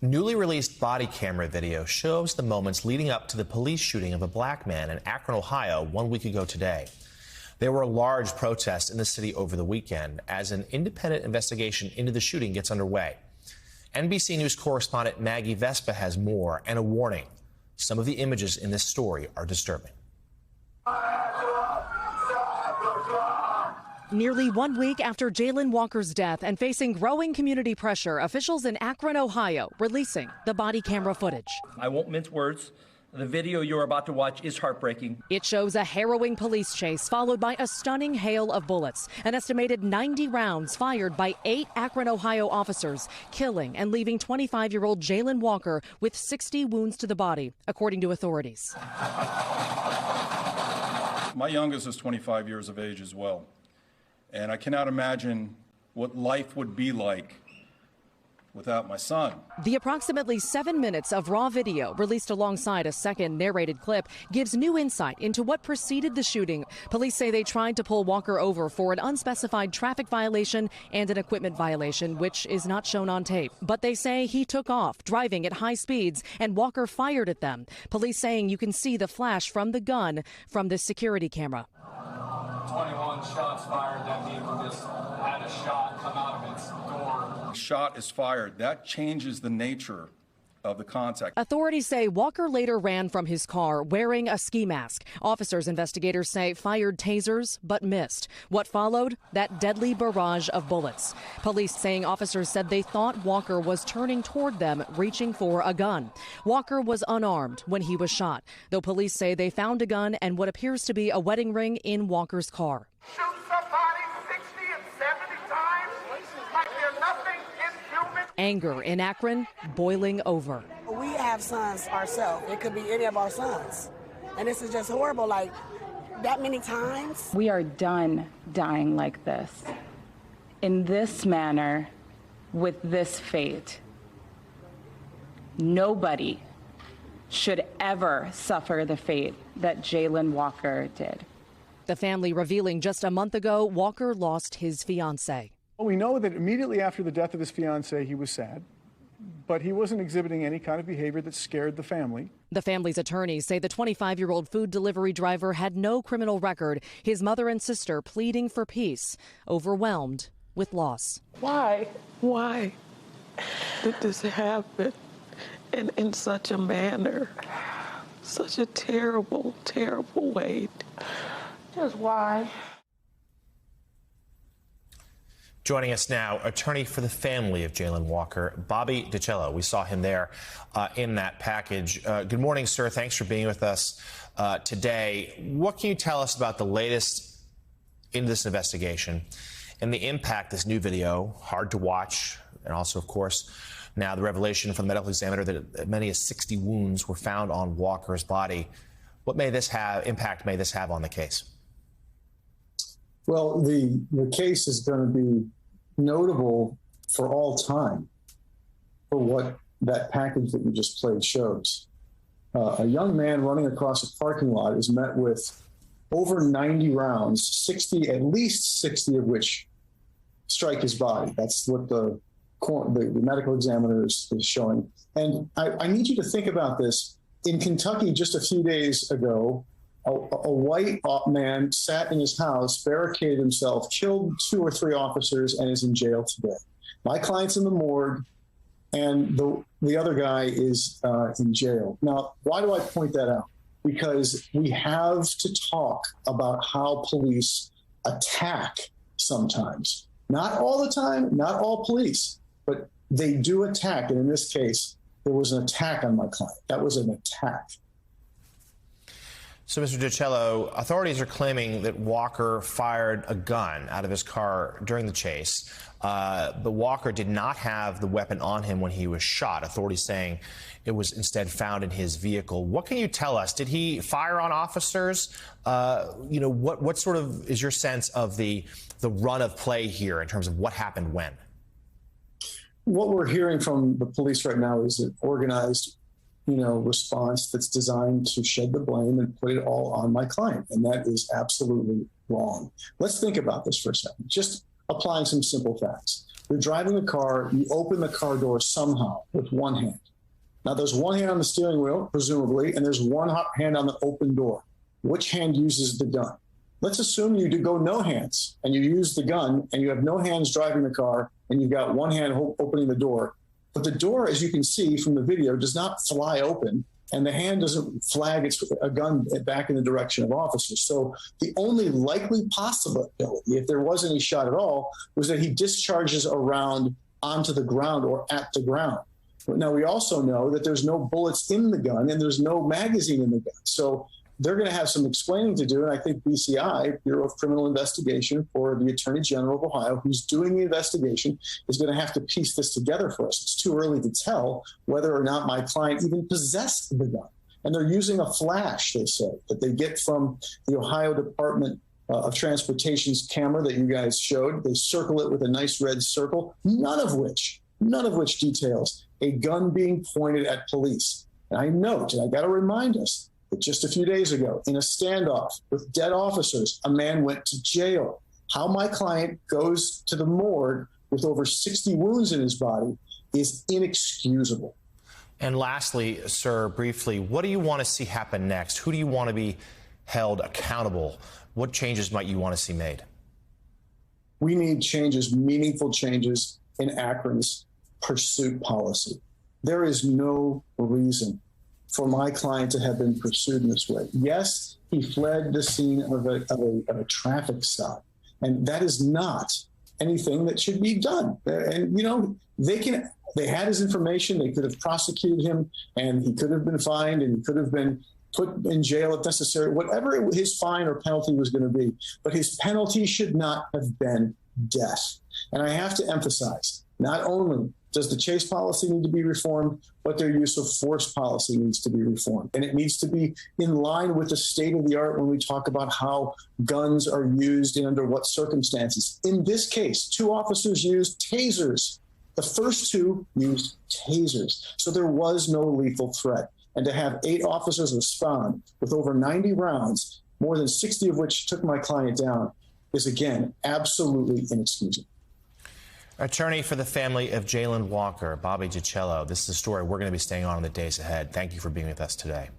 Newly released body camera video shows the moments leading up to the police shooting of a black man in Akron, Ohio, 1 week ago today. There were large protests in the city over the weekend as an independent investigation into the shooting gets underway. NBC News correspondent Maggie Vespa has more and a warning. Some of the images in this story are disturbing. Nearly 1 week after Jayland Walker's death and facing growing community pressure, officials in Akron, Ohio, releasing the body camera footage. I won't mince words. The video you're about to watch is heartbreaking. It shows a harrowing police chase followed by a stunning hail of bullets. An estimated 90 rounds fired by 8 Akron, Ohio officers, killing and leaving 25-year-old Jayland Walker with 60 wounds to the body, according to authorities. My youngest is 25 years of age as well. And I cannot imagine what life would be like without my son. The approximately 7 minutes of raw video released alongside a second narrated clip gives new insight into what preceded the shooting. Police say they tried to pull Walker over for an unspecified traffic violation and an equipment violation, which is not shown on tape. But they say he took off, driving at high speeds, and Walker fired at them. Police saying you can see the flash from the gun from this security camera. 21 shots fired. That vehicle just had a shot come out of its door. A shot is fired. That changes the nature of the contact. Authorities say Walker later ran from his car wearing a ski mask. Officers, investigators say, fired tasers but missed. What followed? That deadly barrage of bullets. Police saying officers said they thought Walker was turning toward them, reaching for a gun. Walker was unarmed when he was shot, though police say they found a gun and what appears to be a wedding ring in Walker's car. Shoot somebody 60 and 70 times like they're nothing inhuman. Anger in Akron boiling over. We have sons ourselves. It could be any of our sons. And this is just horrible, like that many times. We are done dying like this, in this manner, with this fate. Nobody should ever suffer the fate that Jayland Walker did. The family revealing just a month ago, Walker lost his fiancée. Well, we know that immediately after the death of his fiancée, he was sad, but he wasn't exhibiting any kind of behavior that scared the family. The family's attorneys say the 25-year-old food delivery driver had no criminal record. His mother and sister pleading for peace, overwhelmed with loss. Why did this happen in such a manner? Such a terrible, terrible way. Just why? Joining us now, attorney for the family of Jayland Walker, Bobby DiCello. We saw him there in that package. Good morning, sir. Thanks for being with us today. What can you tell us about the latest in this investigation and the impact this new video, hard to watch, and also, of course, now the revelation from the medical examiner that as many as 60 wounds were found on Walker's body. What impact may this have on the case? Well, the case is going to be notable for all time for what that package that you just played shows. A young man running across a parking lot is met with over 90 rounds, at least 60 of which strike his body. That's what the medical examiner is showing. And I need you to think about this. In Kentucky, just a few days ago, a white man sat in his house, barricaded himself, killed 2 or 3 officers, and is in jail today. My client's in the morgue, and the other guy is in jail. Now, why do I point that out? Because we have to talk about how police attack sometimes. Not all the time, not all police, but they do attack. And in this case, there was an attack on my client. That was an attack. So, Mr. DiCello, authorities are claiming that Walker fired a gun out of his car during the chase, but Walker did not have the weapon on him when he was shot. Authorities saying it was instead found in his vehicle. What can you tell us? Did he fire on officers? What sort of is your sense of the run of play here in terms of what happened when? What we're hearing from the police right now is an organized response that's designed to shed the blame and put it all on my client. And that is absolutely wrong. Let's think about this for a second. Just applying some simple facts. You're driving the car, you open the car door somehow with one hand. Now, there's one hand on the steering wheel, presumably, and there's one hand on the open door. Which hand uses the gun? Let's assume you go no hands, and you use the gun, and you have no hands driving the car, and you've got one hand opening the door. But the door, as you can see from the video, does not fly open, and the hand doesn't flag a gun back in the direction of officers. So the only likely possibility, if there was any shot at all, was that he discharges a round onto the ground or at the ground. But now we also know that there's no bullets in the gun and there's no magazine in the gun. So they're going to have some explaining to do. And I think BCI, Bureau of Criminal Investigation, for the Attorney General of Ohio, who's doing the investigation, is going to have to piece this together for us. It's too early to tell whether or not my client even possessed the gun. And they're using a flash, they say, that they get from the Ohio Department of Transportation's camera that you guys showed. They circle it with a nice red circle, none of which details a gun being pointed at police. And I note, and I got to remind us, that just a few days ago, in a standoff with dead officers, a man went to jail. How my client goes to the morgue with over 60 wounds in his body is inexcusable. And lastly, sir, briefly, what do you want to see happen next? Who do you want to be held accountable? What changes might you want to see made? We need changes, meaningful changes in Akron's pursuit policy. There is no reason for my client to have been pursued in this way. Yes, he fled the scene of a traffic stop, and that is not anything that should be done. And, you know, they had his information, they could have prosecuted him, and he could have been fined, and he could have been put in jail if necessary, whatever his fine or penalty was going to be. But his penalty should not have been death. And I have to emphasize, not only does the chase policy need to be reformed, but their use of force policy needs to be reformed. And it needs to be in line with the state of the art when we talk about how guns are used and under what circumstances. In this case, 2 officers used tasers. The first 2 used tasers. So there was no lethal threat. And to have 8 officers respond with over 90 rounds, more than 60 of which took my client down, is, again, absolutely inexcusable. Attorney for the family of Jayland Walker, Bobby DiCello. This is a story we're going to be staying on in the days ahead. Thank you for being with us today.